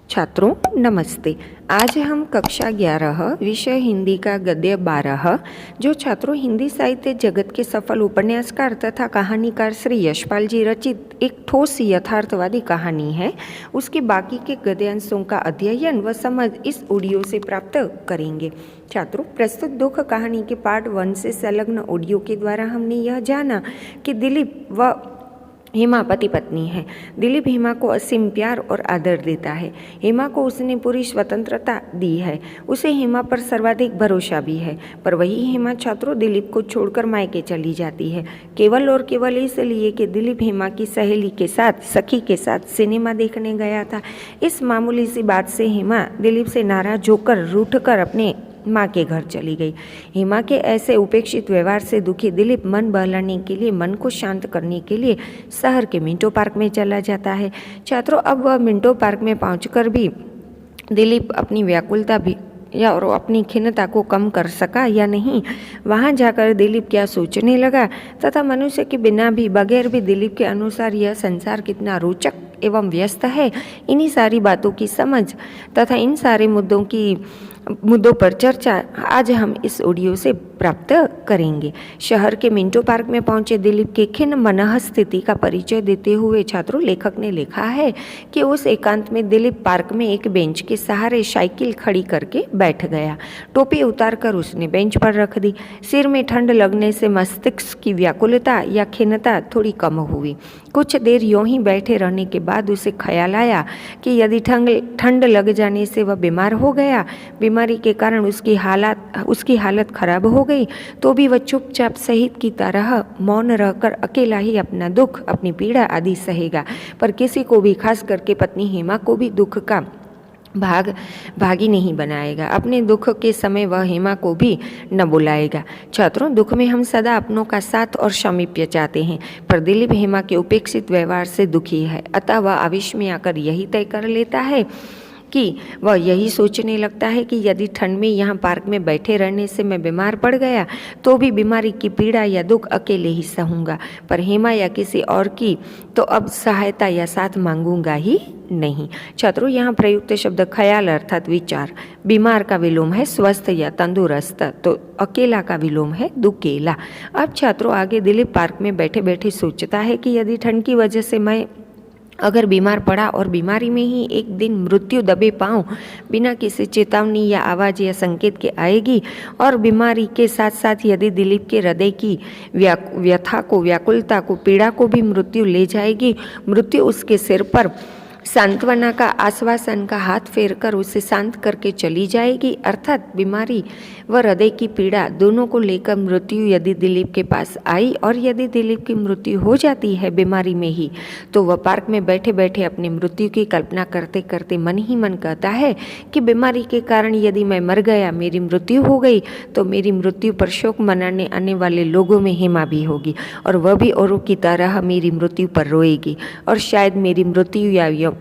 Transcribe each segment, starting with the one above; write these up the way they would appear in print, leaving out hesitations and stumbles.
छात्रों नमस्ते। आज हम कक्षा 11 विषय हिंदी का गद्य 12 जो छात्रों हिंदी साहित्य जगत के सफल उपन्यासकार तथा कहानीकार श्री यशपाल जी रचित एक ठोस यथार्थवादी कहानी है, उसके बाकी के गद्यांशों का अध्ययन व समझ इस ऑडियो से प्राप्त करेंगे। छात्रों, प्रस्तुत दुख कहानी के पार्ट 1 से संलग्न ऑडियो के द्वारा हमने यह जाना कि दिलीप व हेमा पति पत्नी है। दिलीप हेमा को असीम प्यार और आदर देता है। हेमा को उसने पूरी स्वतंत्रता दी है। उसे हेमा पर सर्वाधिक भरोसा भी है। पर वही हेमा छात्रों दिलीप को छोड़कर मायके चली जाती है, केवल और केवल इसलिए कि दिलीप हेमा की सहेली के साथ, सखी के साथ सिनेमा देखने गया था। इस मामूली सी बात से हेमा दिलीप से नाराज होकर रूठ कर अपने माँ के घर चली गई। हेमा के ऐसे उपेक्षित व्यवहार से दुखी दिलीप मन बहलाने के लिए, मन को शांत करने के लिए शहर के मिंटो पार्क में चला जाता है। छात्रों, अब वह मिंटो पार्क में पहुंचकर भी दिलीप अपनी व्याकुलता भी या और अपनी खिन्नता को कम कर सका या नहीं। वहां जाकर दिलीप क्या सोचने लगा तथा मनुष्य के बिना भी, बगैर भी दिलीप के अनुसार यह संसार कितना रोचक एवं व्यस्त है, इन्हीं सारी बातों की समझ तथा इन सारे मुद्दों पर चर्चा आज हम इस ऑडियो से प्राप्त करेंगे। शहर के मिंटो पार्क में पहुंचे दिलीप के खिन्न मनः स्थिति का परिचय देते हुए छात्रों लेखक ने लिखा है कि उस एकांत में दिलीप पार्क में एक बेंच के सहारे साइकिल खड़ी करके बैठ गया। टोपी उतारकर उसने बेंच पर रख दी। सिर में ठंड लगने से मस्तिष्क की व्याकुलता या खिन्नता थोड़ी कम हुई। कुछ देर यूं ही बैठे रहने के बाद उसे ख्याल आया कि यदि ठंड लग जाने से वह बीमार हो गया, बीमारी के कारण उसकी हालत खराब हो गई, तो भी वह चुपचाप शहीद की तरह मौन रहकर अकेला ही अपना दुख, अपनी पीड़ा आदि सहेगा, पर किसी को भी, खास करके पत्नी हेमा को भी दुख का भागी नहीं बनाएगा। अपने दुख के समय वह हेमा को भी न बुलाएगा। छात्रों, दुख में हम सदा अपनों का साथ और सामीप्य चाहते हैं, पर दिलीप हेमा के उपेक्षित व्यवहार से दुखी है। अतः वह आवेश में आकर यही तय कर लेता है कि वह यही सोचने लगता है कि यदि ठंड में यहाँ पार्क में बैठे रहने से मैं बीमार पड़ गया, तो भी बीमारी की पीड़ा या दुख अकेले ही सहूँगा, पर हेमा या किसी और की तो अब सहायता या साथ मांगूंगा ही नहीं। छात्रों, यहाँ प्रयुक्त शब्द ख्याल अर्थात विचार। बीमार का विलोम है स्वस्थ या तंदुरुस्त, तो अकेला का विलोम है दुकेला। अब छात्रों आगे दिलीप पार्क में बैठे बैठे सोचता है कि यदि ठंड की वजह से मैं अगर बीमार पड़ा और बीमारी में ही एक दिन मृत्यु दबे पाऊँ, बिना किसी चेतावनी या आवाज़ या संकेत के आएगी, और बीमारी के साथ साथ यदि दिलीप के हृदय की व्यथा को, व्याकुलता को, पीड़ा को भी मृत्यु ले जाएगी, मृत्यु उसके सिर पर सांत्वना का, आश्वासन का हाथ फेरकर उसे शांत करके चली जाएगी, अर्थात बीमारी व हृदय की पीड़ा दोनों को लेकर मृत्यु यदि दिलीप के पास आई और यदि दिलीप की मृत्यु हो जाती है बीमारी में ही, तो वह पार्क में बैठे बैठे अपनी मृत्यु की कल्पना करते करते मन ही मन कहता है कि बीमारी के कारण यदि मैं मर गया, मेरी मृत्यु हो गई, तो मेरी मृत्यु पर शोक मनाने आने वाले लोगों में हेमा भी होगी, और वह भी औरों की तरह मेरी मृत्यु पर रोएगी, और शायद मेरी मृत्यु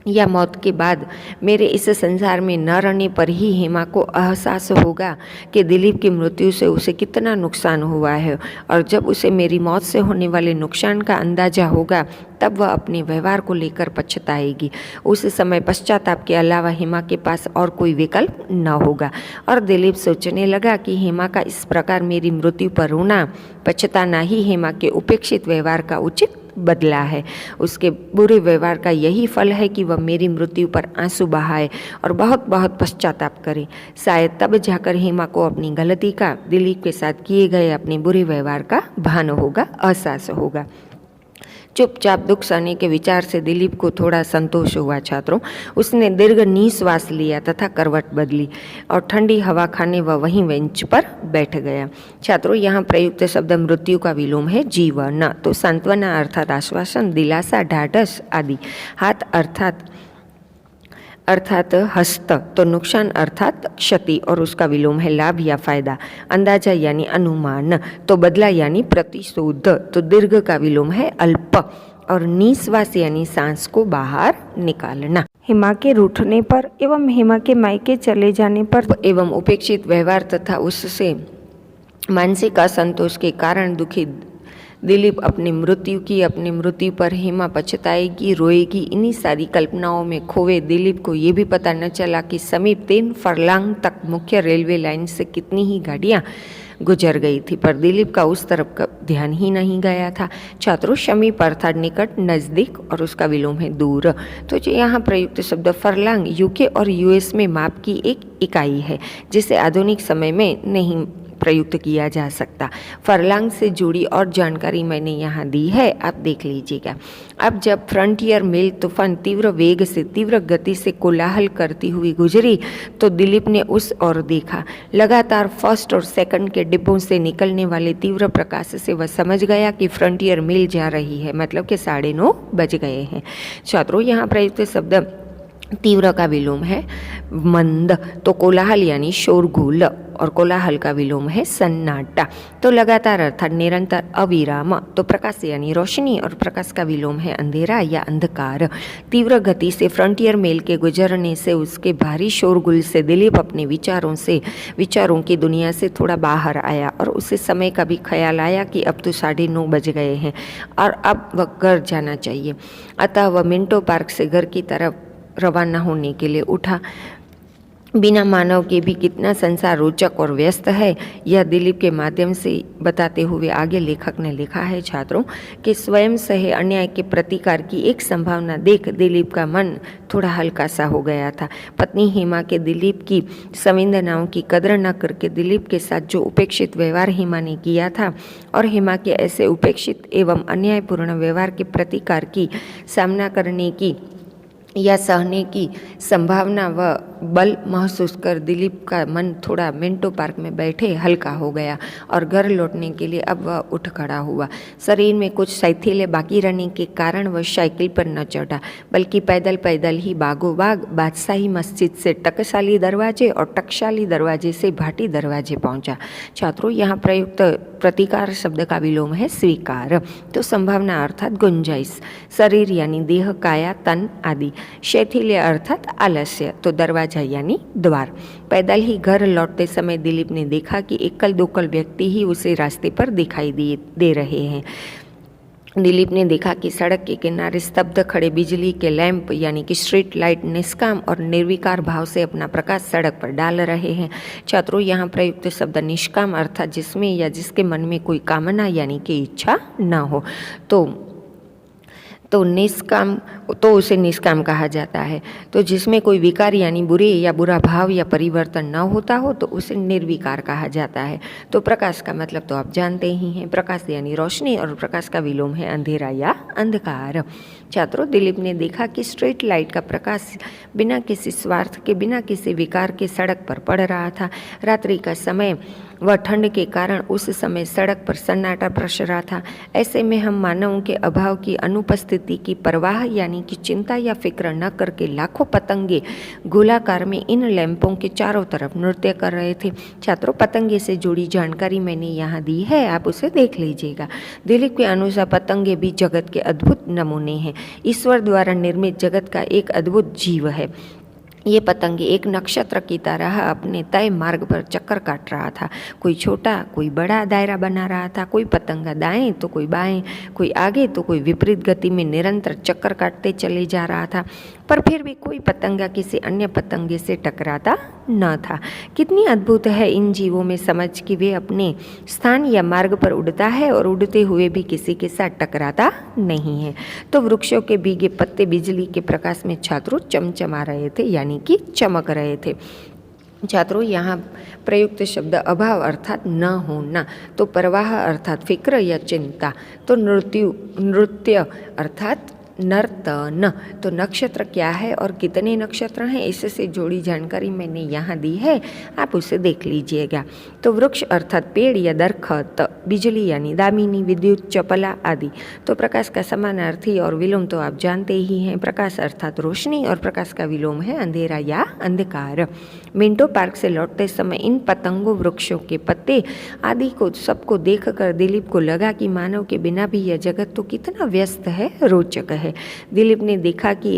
या मौत के बाद मेरे इस संसार में न रहने पर ही हेमा को एहसास होगा कि दिलीप की मृत्यु से उसे कितना नुकसान हुआ है, और जब उसे मेरी मौत से होने वाले नुकसान का अंदाजा होगा, तब वह अपने व्यवहार को लेकर पछताएगी। उस समय पश्चाताप के अलावा हेमा के पास और कोई विकल्प न होगा। और दिलीप सोचने लगा कि हेमा का इस प्रकार मेरी मृत्यु पर रोना, पछताना ही हेमा के उपेक्षित व्यवहार का उचित बदला है। उसके बुरे व्यवहार का यही फल है कि वह मेरी मृत्यु पर आंसू बहाए और बहुत बहुत पश्चाताप करे। शायद तब जाकर हेमा को अपनी गलती का, दिलीप के साथ किए गए अपने बुरे व्यवहार का भान होगा, एहसास होगा। चुपचाप दुख सहने के विचार से दिलीप को थोड़ा संतोष हुआ। छात्रों, उसने दीर्घ निश्वास लिया तथा करवट बदली और ठंडी हवा खाने वह वहीं बेंच पर बैठ गया। छात्रों, यहाँ प्रयुक्त शब्द मृत्यु का विलोम है जीवन, तो सांत्वना अर्थात आश्वासन, दिलासा, ढाढ़स आदि। हाथ अर्थात हस्त, तो नुकसान अर्थात क्षति और उसका विलोम है लाभ या फायदा। अंदाजा यानी अनुमान, तो बदला यानी प्रतिशोध, तो दीर्घ का विलोम है अल्प, और निश्वास यानी सांस को बाहर निकालना। हेमा के रूठने पर एवं हेमा के मायके चले जाने पर एवं उपेक्षित व्यवहार तथा उससे मानसिक असंतोष के कारण दुखी दिलीप अपनी मृत्यु पर हेमा पछताएगी, रोएगी। इन्हीं सारी कल्पनाओं में खोए दिलीप को ये भी पता न चला कि समीप 3 फरलांग तक मुख्य रेलवे लाइन से कितनी ही गाड़ियाँ गुजर गई थी, पर दिलीप का उस तरफ का ध्यान ही नहीं गया था। छात्रों, समीप अर्थात निकट, नज़दीक और उसका विलोम है दूर। तो जो यहाँ प्रयुक्त शब्द फरलांग यूके और यूएस में माप की एक इकाई है, जिसे आधुनिक समय में नहीं प्रयुक्त किया जा सकता। फरलांग से जुड़ी और जानकारी मैंने यहाँ दी है, आप देख लीजिएगा। अब जब फ्रंटियर मेल तूफान तीव्र वेग से, तीव्र गति से कोलाहल करती हुई गुजरी तो दिलीप ने उस ओर देखा। लगातार फर्स्ट और सेकंड के डिब्बों से निकलने वाले तीव्र प्रकाश से वह समझ गया कि फ्रंटियर मेल जा रही है, मतलब कि 9:30 बज गए हैं। छात्रों, यहाँ प्रयुक्त शब्द तीव्र का विलोम है मंद, तो कोलाहल यानी शोरगुल, और कोलाहल का विलोम है सन्नाटा। तो लगातार अर्थात निरंतर, अविराम तो प्रकाश यानी रोशनी, और प्रकाश का विलोम है अंधेरा या अंधकार। तीव्र गति से फ्रंटियर मेल के गुजरने से, उसके भारी शोरगुल से दिलीप अपने विचारों की दुनिया से थोड़ा बाहर आया, और उसे समय का भी ख्याल आया कि अब तो 9:30 बज गए हैं और अब वह घर जाना चाहिए। अतः वह मिंटो पार्क से घर की तरफ रवाना होने के लिए उठा। बिना मानव के भी कितना संसार रोचक और व्यस्त है, यह दिलीप के माध्यम से बताते हुए आगे लेखक ने लिखा है। छात्रों, कि स्वयं सहे अन्याय के प्रतिकार की एक संभावना देख दिलीप का मन थोड़ा हल्का सा हो गया था। पत्नी हेमा के दिलीप की संवेदनाओं की कदर न करके दिलीप के साथ जो उपेक्षित व्यवहार हेमा ने किया था, और हेमा के ऐसे उपेक्षित एवं अन्यायपूर्ण व्यवहार के प्रतिकार की सामना करने की या सहने की संभावना व बल महसूस कर दिलीप का मन थोड़ा मिंटो पार्क में बैठे हल्का हो गया, और घर लौटने के लिए अब वह उठ खड़ा हुआ। शरीर में कुछ शिथिल बाकी रहने के कारण वह साइकिल पर न चढ़ा, बल्कि पैदल पैदल ही बागो बाग बादशाही मस्जिद से टकसाली दरवाजे और टकसाली दरवाजे से भाटी दरवाजे पहुंचा। छात्रों, यहाँ प्रयुक्त प्रतिकार शब्द का विलोम है स्वीकार। तो संभावना अर्थात गुंजाइश, शरीर यानी देह, काया, तन आदि। शैथिल्य अर्थात आलस्य, तो दरवाजा यानी द्वार। पैदल ही घर लौटते समय दिलीप ने देखा कि एकल दोकल व्यक्ति ही उसे रास्ते पर दिखाई दे रहे हैं। दिलीप ने देखा कि सड़क के किनारे स्तब्ध खड़े बिजली के लैंप यानी कि स्ट्रीट लाइट निष्काम और निर्विकार भाव से अपना प्रकाश सड़क पर डाल रहे हैं। छात्रों, यहाँ प्रयुक्त शब्द निष्काम अर्थात जिसमें या जिसके मन में कोई कामना यानी कि इच्छा न हो, तो निष्काम, तो उसे निष्काम कहा जाता है। तो जिसमें कोई विकार यानी बुरे या बुरा भाव या परिवर्तन न होता हो तो उसे निर्विकार कहा जाता है। तो प्रकाश का मतलब तो आप जानते ही हैं, प्रकाश यानी रोशनी, और प्रकाश का विलोम है अंधेरा या अंधकार। छात्रों, दिलीप ने देखा कि स्ट्रीट लाइट का प्रकाश बिना किसी स्वार्थ के, बिना किसी विकार के सड़क पर पड़ रहा था। रात्रि का समय वह ठंड के कारण उस समय सड़क पर सन्नाटा प्रस रहा था। ऐसे में हम मानवों के अभाव की अनुपस्थिति की परवाह यानी कि चिंता या फिक्र न करके लाखों पतंगे गोलाकार में इन लैंपों के चारों तरफ नृत्य कर रहे थे। छात्रों, पतंगे से जुड़ी जानकारी मैंने यहाँ दी है, आप उसे देख लीजिएगा। दिलीप के अनुसार पतंगे भी जगत के अद्भुत नमूने हैं, ईश्वर द्वारा निर्मित जगत का एक अद्भुत जीव है। ये पतंगे एक नक्षत्र की तरह अपने तय मार्ग पर चक्कर काट रहा था। कोई छोटा, कोई बड़ा दायरा बना रहा था। कोई पतंगा दाएं तो कोई बाएं, कोई आगे तो कोई विपरीत गति में निरंतर चक्कर काटते चले जा रहा था, पर फिर भी कोई पतंगा किसी अन्य पतंगे से टकराता न था। कितनी अद्भुत है इन जीवों में समझ कि वे अपने स्थान या मार्ग पर उड़ता है और उड़ते हुए भी किसी के साथ टकराता नहीं है। तो वृक्षों के भीगे पत्ते बिजली के प्रकाश में छात्रों चमचमा रहे थे यानी कि चमक रहे थे। छात्रों, यहाँ प्रयुक्त शब्द अभाव अर्थात न होना, तो परवाह अर्थात फिक्र या चिंता, तो नृत्य अर्थात नर्तन। तो नक्षत्र क्या है और कितने नक्षत्र हैं, इससे जुड़ी जानकारी मैंने यहाँ दी है, आप उसे देख लीजिएगा। तो वृक्ष अर्थात पेड़ या दरख्त, बिजली यानी दामिनी, विद्युत, चपला आदि। तो प्रकाश का समानार्थी और विलोम तो आप जानते ही हैं, प्रकाश अर्थात रोशनी, और प्रकाश का विलोम है अंधेरा या अंधकार। मिंटो पार्क से लौटते समय इन पतंगों, वृक्षों के पत्ते आदि को सबको देखकर दिलीप को लगा कि मानव के बिना भी यह जगत तो कितना व्यस्त है, रोचक है। दिलीप ने देखा कि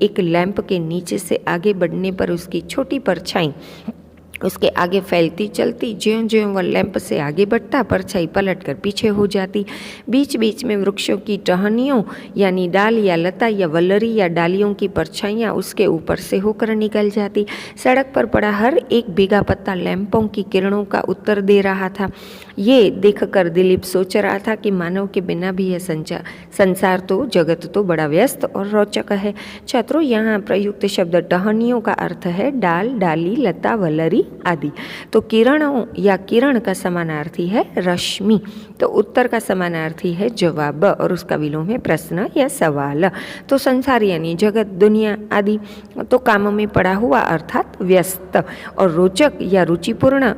एक लैंप के नीचे से आगे बढ़ने पर उसकी छोटी परछाई उसके आगे फैलती चलती, ज्यों ज्यों वह लैंप से आगे बढ़ता परछाई पलटकर पीछे हो जाती। बीच बीच में वृक्षों की टहनियों यानी डाल या लता या वल्लरी या डालियों की परछाइयाँ उसके ऊपर से होकर निकल जाती। सड़क पर पड़ा हर एक भीगा पत्ता लैंपों की किरणों का उत्तर दे रहा था। ये देखकर दिलीप सोच रहा था कि मानव के बिना भी यह संसार तो जगत तो बड़ा व्यस्त और रोचक है। छात्रों, यहाँ प्रयुक्त शब्द टहनियों का अर्थ है डाल, डाली, लता, वल्लरी आदि। तो किरणों या किरण का समानार्थी है रश्मि। तो उत्तर का समानार्थी है जवाब और उसका विलोम है प्रश्न या सवाल। तो संसार यानी जगत, दुनिया आदि। तो काम में पड़ा हुआ अर्थात व्यस्त। और रोचक या रुचिपूर्ण,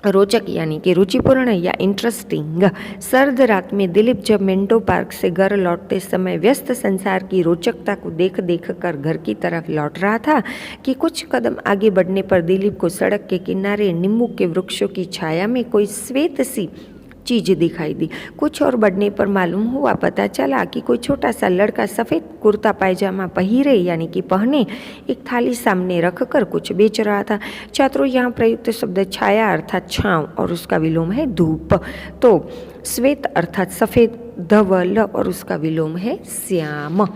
रोचक यानी कि रुचिपूर्ण या इंटरेस्टिंग। सर्द रात में दिलीप जब मिंटो पार्क से घर लौटते समय व्यस्त संसार की रोचकता को देख देख कर घर की तरफ लौट रहा था कि कुछ कदम आगे बढ़ने पर दिलीप को सड़क के किनारे नींबू के वृक्षों की छाया में कोई श्वेत सी चीज दिखाई दी। कुछ और बढ़ने पर मालूम हुआ, पता चला कि कोई छोटा सा लड़का सफ़ेद कुर्ता पायजामा पहिरे यानी कि पहने एक थाली सामने रखकर कुछ बेच रहा था। छात्रों, यहाँ प्रयुक्त शब्द छाया अर्थात छांव और उसका विलोम है धूप। तो श्वेत अर्थात सफ़ेद, धवल और उसका विलोम है श्याम।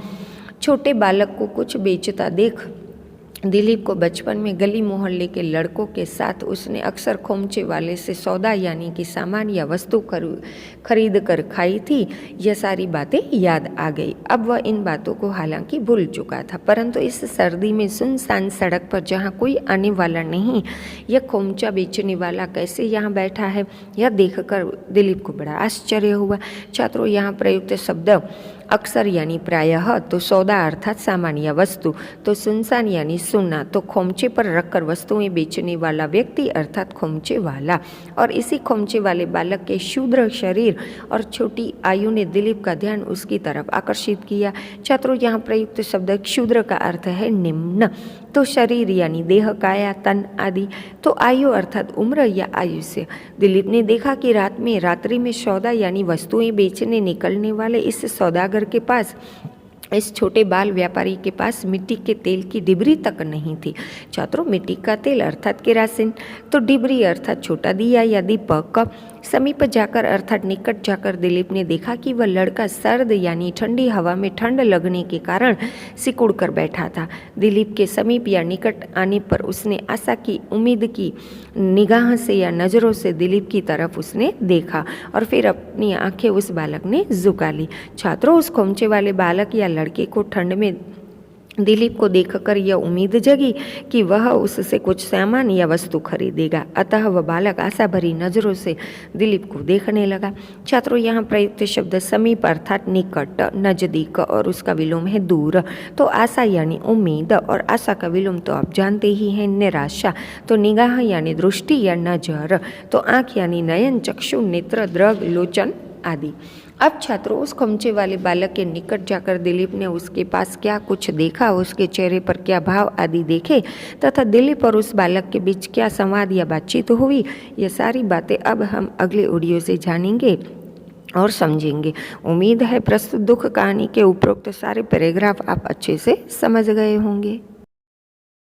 छोटे बालक को कुछ बेचता देख दिलीप को बचपन में गली मोहल्ले के लड़कों के साथ उसने अक्सर खोमचे वाले से सौदा यानी कि सामान या वस्तु खरीद कर खाई थी, यह सारी बातें याद आ गई। अब वह इन बातों को हालांकि भूल चुका था, परंतु इस सर्दी में सुनसान सड़क पर जहाँ कोई आने वाला नहीं, यह खोमचा बेचने वाला कैसे यहाँ बैठा है, यह देखकर दिलीप को बड़ा आश्चर्य हुआ। छात्रों, यहाँ प्रयुक्त शब्द अक्सर यानी प्रायः, तो सौदा अर्थात सामान या वस्तु, तो सुनसान यानी सुनना, तो खोमचे पर रखकर वस्तुएं बेचने वाला व्यक्ति अर्थात खोमचे वाला। और इसी खोमचे वाले बालक के क्षुद्र शरीर और छोटी आयु ने दिलीप का ध्यान उसकी तरफ आकर्षित किया। छात्रों, यहाँ प्रयुक्त शब्द क्षुद्र का अर्थ है निम्न, तो शरीर यानी देह, काया, तन आदि, तो आयु अर्थात उम्र या आयुष्य। दिलीप ने देखा कि रात्रि में सौदा यानी वस्तुएं बेचने निकलने वाले इस सौदागर के पास, इस छोटे बाल व्यापारी के पास मिट्टी के तेल की डिबरी तक नहीं थी। छात्रों, मिट्टी का तेल अर्थात केरासिन, तो डिबरी अर्थात छोटा दिया या दीपक। समीप जाकर अर्थात निकट जाकर दिलीप ने देखा कि वह लड़का सर्द यानी ठंडी हवा में ठंड लगने के कारण सिकुड़ कर बैठा था। दिलीप के समीप या निकट आने पर उसने आशा की, उम्मीद की निगाह से या नज़रों से दिलीप की तरफ उसने देखा और फिर अपनी आंखें उस बालक ने झुका ली। छात्रों, उस खोमचे वाले बालक या लड़के को ठंड में दिलीप को देखकर यह उम्मीद जगी कि वह उससे कुछ सामान या वस्तु खरीदेगा, अतः वह बालक आशा भरी नज़रों से दिलीप को देखने लगा। छात्रों, यहाँ प्रयुक्त शब्द समीप अर्थात निकट, नज़दीक और उसका विलोम है दूर। तो आशा यानी उम्मीद और आशा का विलोम तो आप जानते ही हैं निराशा। तो निगाह यानी दृष्टि या नजर, तो आँख यानी नयन, चक्षु, नेत्र, दृग, लोचन आदि। अब छात्रों, उस खोमचे वाले बालक के निकट जाकर दिलीप ने उसके पास क्या कुछ देखा, उसके चेहरे पर क्या भाव आदि देखे तथा दिलीप और उस बालक के बीच क्या संवाद या बातचीत हुई, ये सारी बातें अब हम अगले ऑडियो से जानेंगे और समझेंगे। उम्मीद है प्रस्तुत दुख कहानी के उपरोक्त सारे पैराग्राफ आप अच्छे से समझ गए होंगे।